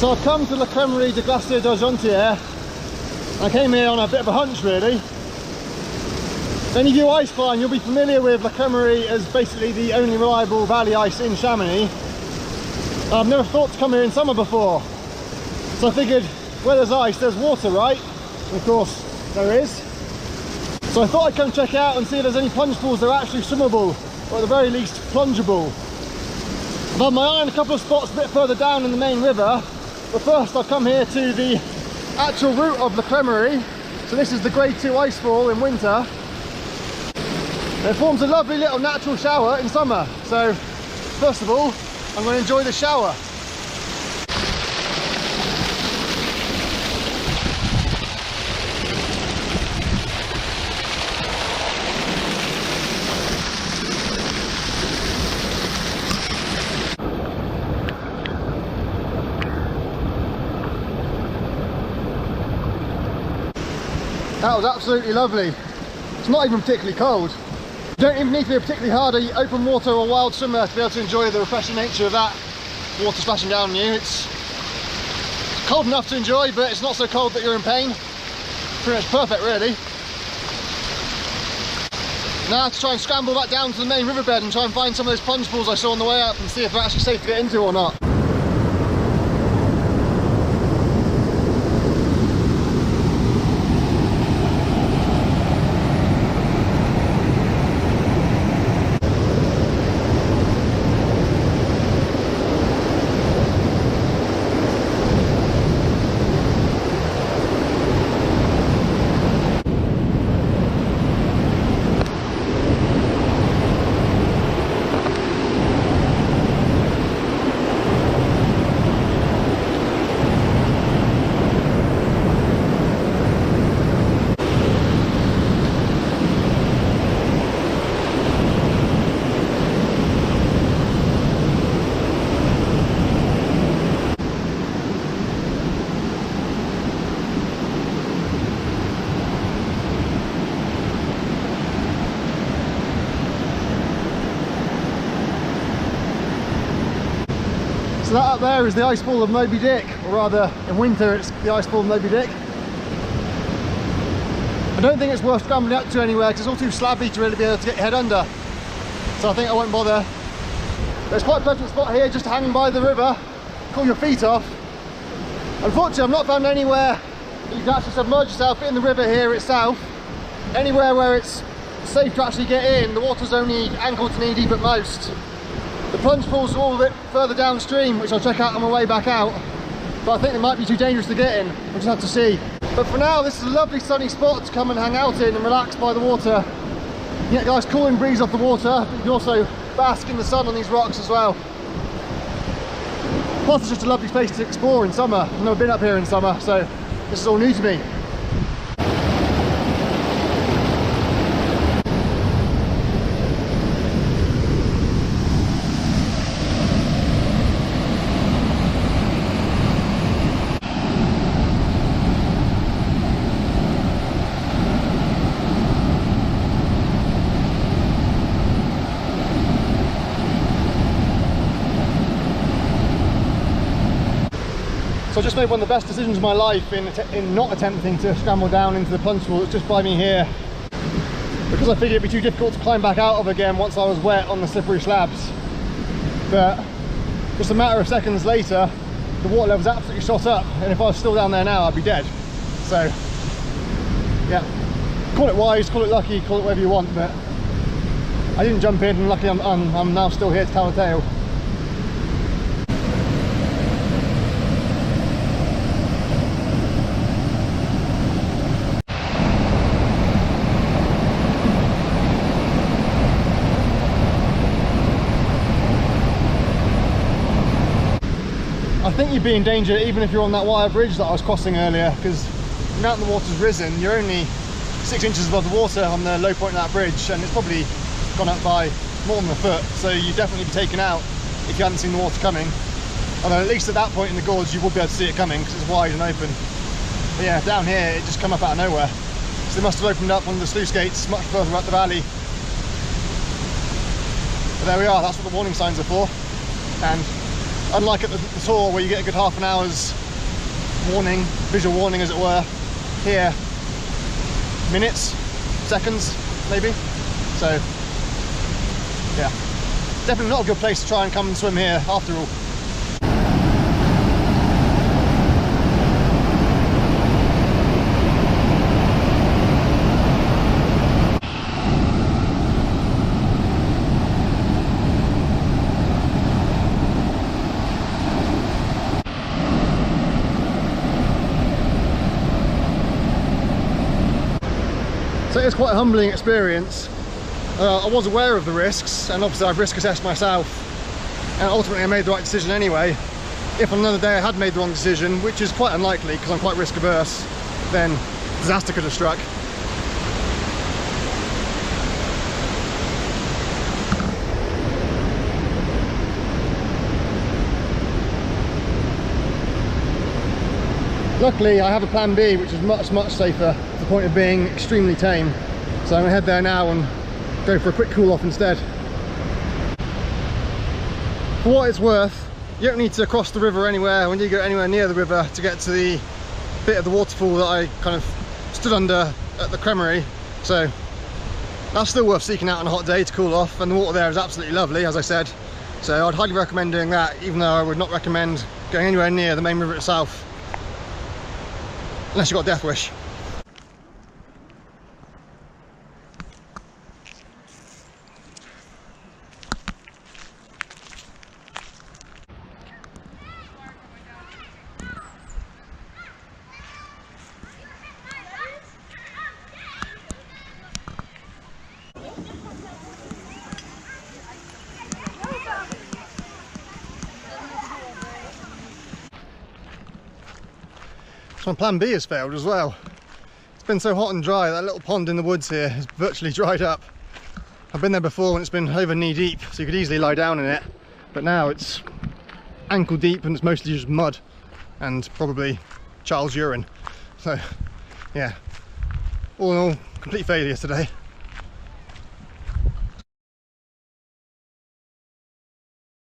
So I've come to the Cremerie de glacier d'Argentiere. I came here on a bit of a hunch really. If any of you ice climb, you'll be familiar with La Cremerie as basically the only reliable valley ice in Chamonix. I've never thought to come here in summer before. So I figured where there's ice, there's water, right? And of course, there is. So I thought I'd come check out and see if there's any plunge pools that are actually swimmable, or at the very least plungeable. I've had my eye on a couple of spots a bit further down in the main river. But first I'll come here to the actual route of the Cremerie. So this is the grade 2 ice fall in winter. It forms a lovely little natural shower in summer. So first of all, I'm going to enjoy the shower. That was absolutely lovely. It's not even particularly cold. You don't even need to be a particularly hardy open water or wild swimmer to be able to enjoy the refreshing nature of that water splashing down on you. It's cold enough to enjoy, but it's not so cold that you're in pain. Pretty much perfect really. Now I have to try and scramble back down to the main riverbed and try and find some of those plunge pools I saw on the way up and see if they're actually safe to get into or not. So that up there is the ice fall of Moby Dick, or rather in winter it's the ice fall of Moby Dick. I don't think it's worth scrambling up to anywhere because it's all too slabby to really be able to get your head under. So I think I won't bother. There's quite a pleasant spot here just hanging by the river, cool your feet off. Unfortunately I've not found anywhere that you can actually submerge yourself in the river here itself. Anywhere where it's safe to actually get in, the water's only ankle to knee deep at most. The plunge pools are all a bit further downstream, which I'll check out on my way back out. But I think they might be too dangerous to get in. We'll just have to see. But for now, this is a lovely sunny spot to come and hang out in and relax by the water. You get a nice cooling breeze off the water, but you can also bask in the sun on these rocks as well. Plus, it's just a lovely place to explore in summer. I've never been up here in summer, so this is all new to me. So I just made one of the best decisions of my life in not attempting to scramble down into the plunge pool that's just by me here, because I figured it'd be too difficult to climb back out of again once I was wet on the slippery slabs. But just a matter of seconds later, the water level's absolutely shot up, and if I was still down there now, I'd be dead. So yeah, call it wise, call it lucky, call it whatever you want, but I didn't jump in, and luckily I'm now still here to tell the tale. I think you'd be in danger even if you're on that wire bridge that I was crossing earlier, because now that the water's risen, you're only 6 inches above the water on the low point of that bridge, and it's probably gone up by more than a foot, so you'd definitely be taken out if you hadn't seen the water coming. Although at least at that point in the gorge you would be able to see it coming because it's wide and open. But yeah, down here it just come up out of nowhere. So they must have opened up one of the sluice gates much further up the valley. But there we are, that's what the warning signs are for. And unlike at the tour where you get a good half an hour's warning, visual warning as it were, here minutes, seconds maybe. So yeah, definitely not a good place to try and come and swim here after all. So it's quite a humbling experience. I was aware of the risks, and obviously I've risk assessed myself, and ultimately I made the right decision anyway. If on another day I had made the wrong decision, which is quite unlikely because I'm quite risk averse, then disaster could have struck. Luckily I have a plan B, which is much safer, to the point of being extremely tame. So I'm going to head there now and go for a quick cool off instead. For what it's worth, you don't need to cross the river anywhere when you go anywhere near the river to get to the bit of the waterfall that I kind of stood under at the Cremerie. So that's still worth seeking out on a hot day to cool off, and the water there is absolutely lovely, as I said. So I'd highly recommend doing that, even though I would not recommend going anywhere near the main river itself, unless you've got a death wish. So my plan B has failed as well. It's been so hot and dry, that little pond in the woods here has virtually dried up. I've been there before when it's been over knee deep, so you could easily lie down in it, but now it's ankle deep and it's mostly just mud and probably child's urine. So yeah, all in all, complete failure today.